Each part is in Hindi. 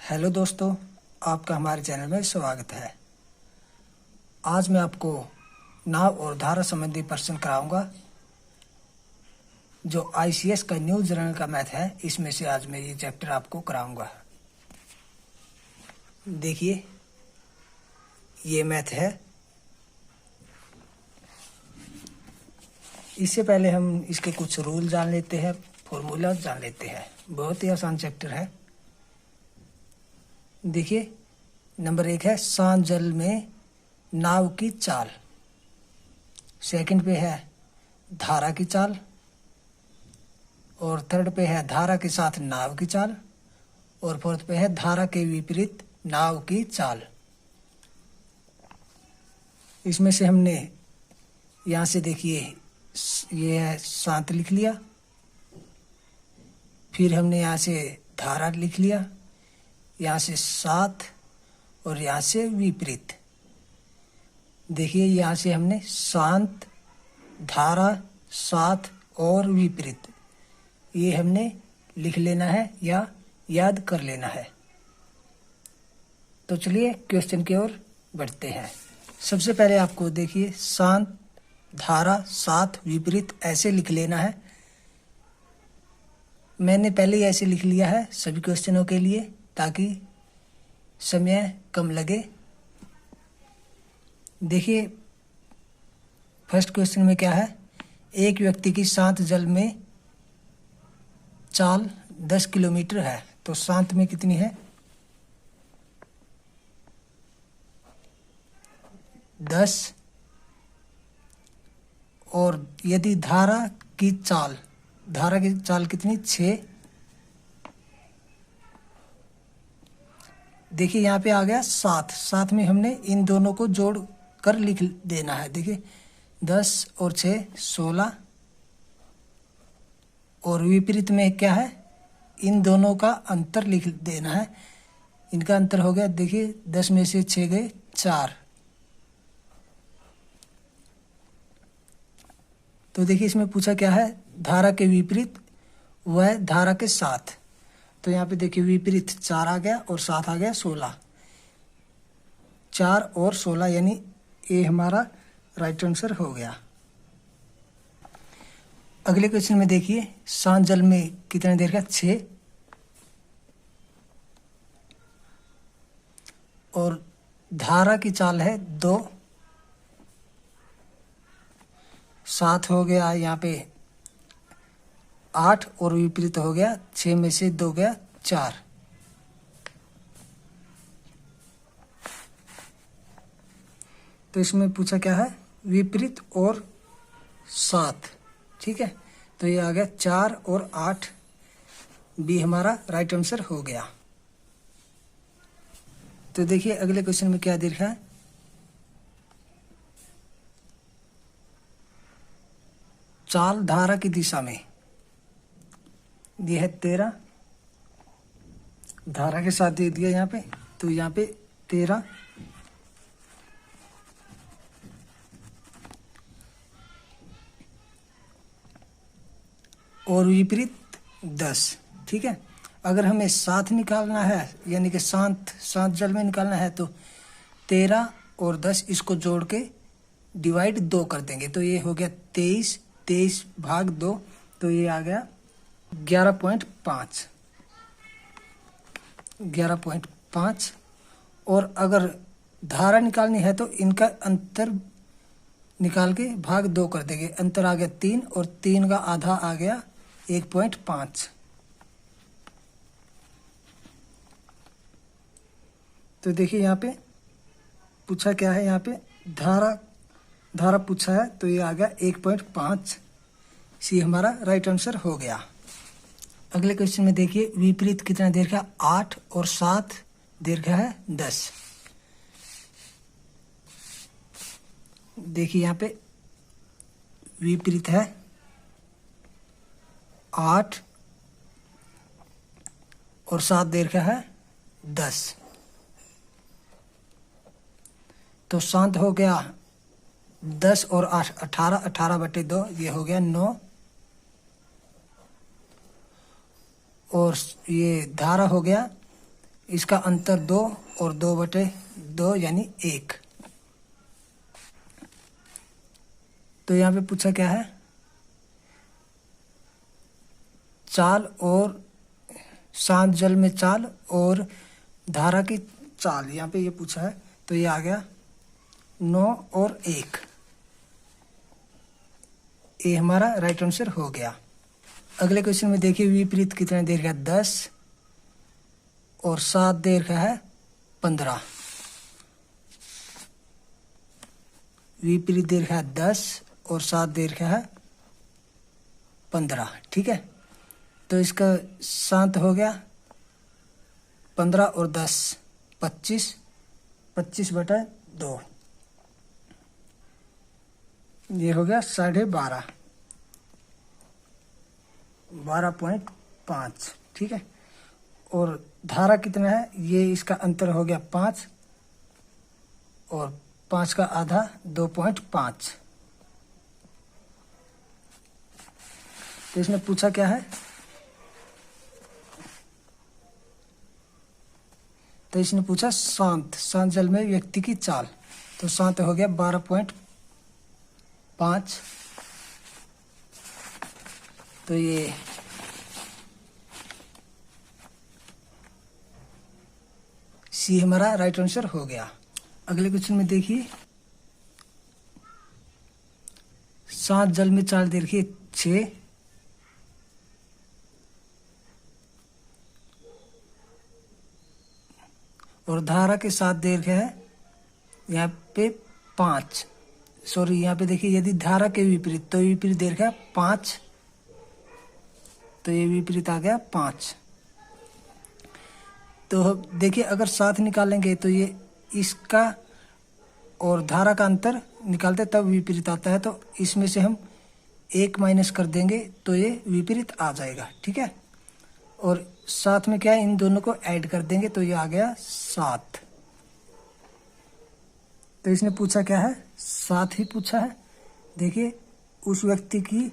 हेलो दोस्तों, आपका हमारे चैनल में स्वागत है। आज मैं आपको नाव और धारा संबंधी प्रश्न कराऊंगा। जो आईसीएस का न्यू जर्नल का मैथ है, इसमें से आज मैं ये चैप्टर आपको कराऊंगा। देखिए, ये मैथ है। इससे पहले हम इसके कुछ रूल जान लेते हैं, फॉर्मूला जान लेते हैं। बहुत ही आसान चैप्टर है। देखिए, नंबर 1 है शांत जल में नाव की चाल। सेकंड पे है धारा की चाल, और थर्ड पे है धारा के साथ नाव की चाल, और फोर्थ पे है धारा के विपरीत नाव की चाल। इसमें से हमने यहाँ से देखिए, ये है शांत लिख लिया, फिर हमने यहाँ से धारा लिख लिया, यहाँ से साथ, और यहाँ से विपरीत। देखिए, यहाँ से हमने शांत, धारा, साथ और विपरीत, ये हमने लिख लेना है या याद कर लेना है। तो चलिए क्वेश्चन की ओर बढ़ते हैं। सबसे पहले आपको देखिए, शांत, धारा, साथ, विपरीत ऐसे लिख लेना है। मैंने पहले ही ऐसे लिख लिया है सभी क्वेश्चनों के लिए, ताकि समय कम लगे। देखिए, फर्स्ट क्वेश्चन में क्या है, एक व्यक्ति की शांत जल में चाल 10 किलोमीटर है। तो शांत में कितनी है? 10। और यदि धारा की चाल कितनी? 6। देखिए, यहाँ पे आ गया 7। साथ में हमने इन दोनों को जोड़ कर लिख देना है। देखिए, 10 और 6 16। और विपरीत में क्या है, इन दोनों का अंतर लिख देना है। इनका अंतर हो गया, देखिए 10 में से 6 गए 4। तो देखिए, इसमें पूछा क्या है, धारा के विपरीत व धारा के साथ। तो यहाँ पे देखिए, विपरीत 4 आ गया और साथ आ गया 16। 4 और 16 यानी ये हमारा राइट आंसर हो गया। अगले क्वेश्चन में देखिए, शांत जल में कितने देर का? 6। और धारा की चाल है 2। साथ हो गया यहाँ पे 8, और विपरीत हो गया 6 में से 2 गया 4। तो इसमें पूछा क्या है, विपरीत और साथ। ठीक है, तो ये आ गया 4 और 8, बी हमारा राइट आंसर हो गया। तो देखिए, अगले क्वेश्चन में क्या दिखा है, चाल धारा की दिशा में। ये है 13, धारा के साथ दे दिया यहाँ पे, तो यहाँ पे 13। और विपरीत 10। ठीक है, अगर हमें साथ निकालना है, यानी कि शांत जल में निकालना है, तो 13 और 10 इसको जोड़ के डिवाइड 2 कर देंगे। तो ये हो गया 23, 23 भाग 2, तो ये आ गया 11.5। 11.5। और अगर धारा निकालनी है, तो इनका अंतर निकाल के भाग 2 कर देंगे। अंतर आ गया 3, और 3 का आधा आ गया 1.5। तो देखिए, यहाँ पे पूछा क्या है, यहाँ पे धारा पूछा है, तो ये आ गया 1.5। सी हमारा राइट आंसर हो गया। अगले क्वेश्चन में देखिए, विपरीत कितना देर का? 8, और साथ देर का है 10। देखिए, यहाँ पे विपरीत है 8, और साथ देर का है 10। तो शांत हो गया 10 और 8 18, 18/2, ये हो गया 9। और ये धारा हो गया इसका अंतर 2 और 2/2 यानी 1। तो यहाँ पे पूछा क्या है, चाल और शांत जल में चाल और धारा की चाल, यहाँ पे ये पूछा है। तो ये आ गया 9 और 1, ये हमारा राइट आंसर हो गया। अगले क्वेश्चन में देखिए विपरीत कितने देर का है, 10 और 7 देर का है 15। विपरीत देर का है 10 और 7 देर का है 15। ठीक है, तो इसका शांत हो गया 15 और 10 25, 25/2, ये हो गया 12.5, 12.5। ठीक है, और धारा कितना है, ये इसका अंतर हो गया 5 और 5 का आधा 2.5। तो इसने पूछा क्या है, तो इसने पूछा शांत जल में व्यक्ति की चाल। तो शांत हो गया 12.5। तो ये सी हमारा राइट आंसर हो गया। अगले क्वेश्चन में देखिए शांत जल में चाल देखिए 6 और धारा के साथ देर है यहाँ पे 5। सॉरी, यहाँ पे देखिए यदि धारा के विपरीत, तो विपरीत देर है 5, तो ये विपरीत आ गया 5। तो देखिए अगर साथ निकालेंगे तो ये इसका और धारा का अंतर निकालते तब विपरीत आता है, तो इसमें से हम 1 माइनस कर देंगे तो ये विपरीत आ जाएगा। ठीक है, और साथ में क्या है, इन दोनों को ऐड कर देंगे तो ये आ गया 7। तो इसने पूछा क्या है, 7 ही पूछा है। देखिए उस व्यक्ति की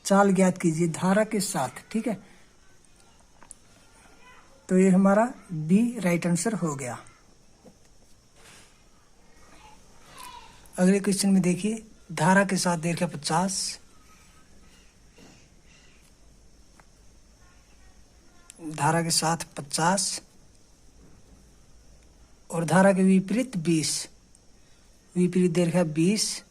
चाल ज्ञात कीजिए धारा के साथ। ठीक है, तो ये हमारा बी राइट आंसर हो गया। अगले क्वेश्चन में देखिए धारा के साथ देर का 50, धारा के साथ 50 और धारा के विपरीत 20, विपरीत देर का 20।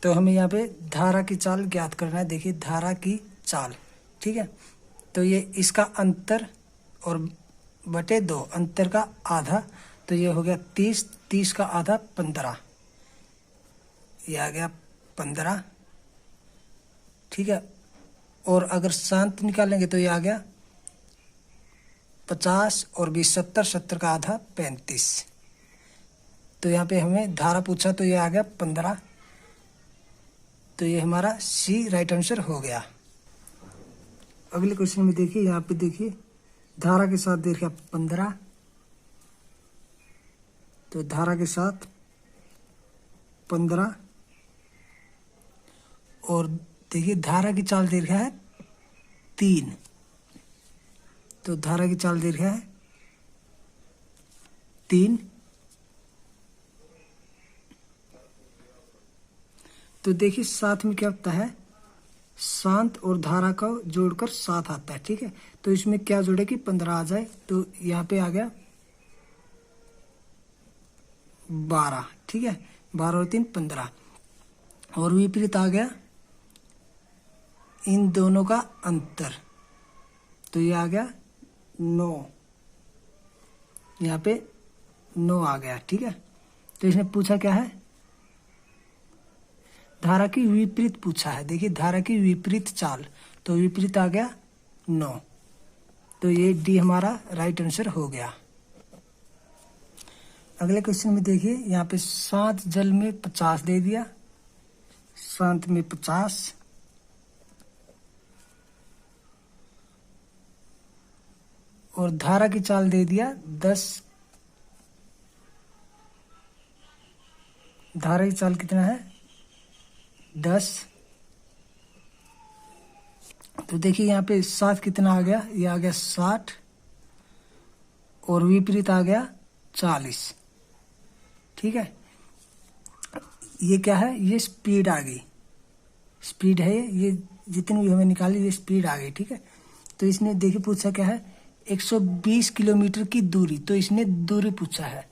तो हमें यहाँ पे धारा की चाल ज्ञात करना है। देखिए धारा की चाल, ठीक है, तो ये इसका अंतर और बटे 2, अंतर का आधा, तो ये हो गया 30, 30 का आधा 15, ये आ गया 15। ठीक है, और अगर शांत निकालेंगे तो ये आ गया 50 और 20 70, 70 का आधा 35। तो यहाँ पे हमें धारा पूछा तो ये आ गया 15। तो ये हमारा सी राइट आंसर हो गया। अगले क्वेश्चन में देखिए, यहाँ पे देखिए धारा के साथ देखिए 15, तो धारा के साथ 15 और देखिए धारा की चाल दीर्घ है 3, तो धारा की चाल दीर्घ है 3। तो देखिए साथ में क्या होता है, शांत और धारा का जोड़कर 7 आता है। ठीक है, तो इसमें क्या जोड़े कि 15 आ जाए, तो यहाँ पे आ गया 12। ठीक है, 12 और 3 15, और विपरीत आ गया इन दोनों का अंतर, तो ये आ गया 9, यहाँ पे 9 आ गया। ठीक है, तो इसने पूछा क्या है, धारा की विपरीत पूछा है। देखिए धारा की विपरीत चाल, तो विपरीत आ गया 9, तो ये डी हमारा राइट आंसर हो गया। अगले क्वेश्चन में देखिए, यहाँ पे शांत जल में 50 दे दिया, शांत में 50 और धारा की चाल दे दिया 10। धारा की चाल कितना है 10, तो देखिए यहाँ पे 7 कितना आ गया, ये आ गया 60 और विपरीत आ गया 40। ठीक है, ये क्या है, ये स्पीड आ गई, स्पीड है ये जितनी भी हमें निकाली ये स्पीड आ गई। ठीक है, तो इसने देखिए पूछा क्या है, 120 किलोमीटर की दूरी, तो इसने दूरी पूछा है।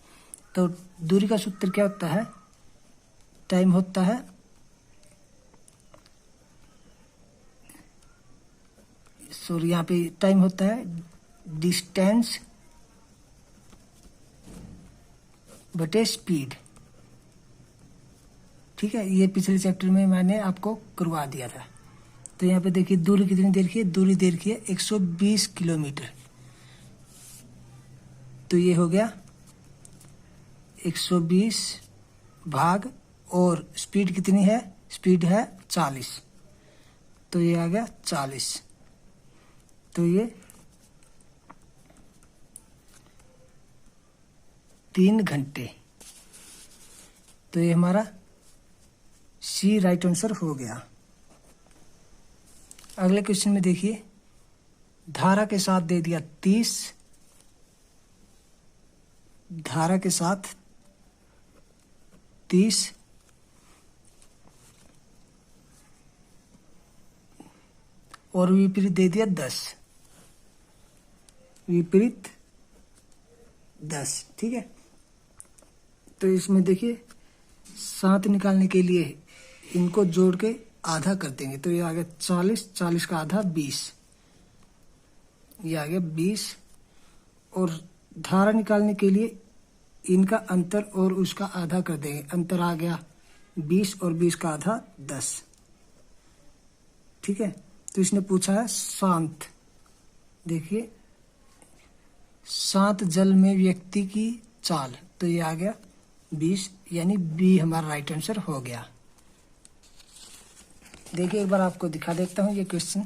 तो दूरी का सूत्र क्या होता है, टाइम होता है सॉरी यहाँ पे टाइम होता है डिस्टेंस बटे स्पीड। ठीक है, ये पिछले चैप्टर में मैंने आपको करवा दिया था। तो यहाँ पे देखिए दूरी कितनी देर की है, दूरी देर की है 120 किलोमीटर। तो ये हो गया 120 भाग, और स्पीड कितनी है, स्पीड है 40, तो ये आ गया 40। तो ये 3 घंटे। तो ये हमारा सी राइट आंसर हो गया। अगले क्वेश्चन में देखिए, धारा के साथ दे दिया 30, धारा के साथ 30 और विपरीत दे दिया 10, विपरीत 10। ठीक है, तो इसमें देखिए 7 निकालने के लिए इनको जोड़ के आधा कर देंगे, तो ये आ गया 40, 40 का आधा 20, ये आ गया 20। और धारा निकालने के लिए इनका अंतर और उसका आधा कर देंगे, अंतर आ गया 20 और 20 का आधा 10। ठीक है, तो इसने पूछा है शांत, देखिए शांत जल में व्यक्ति की चाल, तो ये आ गया 20, यानी बी हमारा राइट आंसर हो गया। देखिए एक बार आपको दिखा देता हूं ये क्वेश्चन।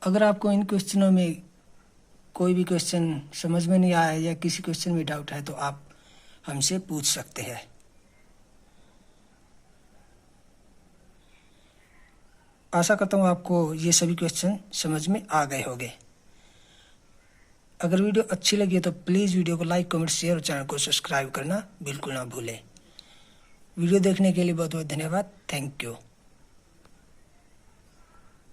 अगर आपको इन क्वेश्चनों में कोई भी क्वेश्चन समझ में नहीं आया या किसी क्वेश्चन में डाउट है तो आप हमसे पूछ सकते हैं। आशा करता हूँ आपको ये सभी क्वेश्चन समझ में आ गए होंगे। अगर वीडियो अच्छी लगी है तो प्लीज़ वीडियो को लाइक, कमेंट, शेयर और चैनल को सब्सक्राइब करना बिल्कुल ना भूलें। वीडियो देखने के लिए बहुत बहुत धन्यवाद। Thank you.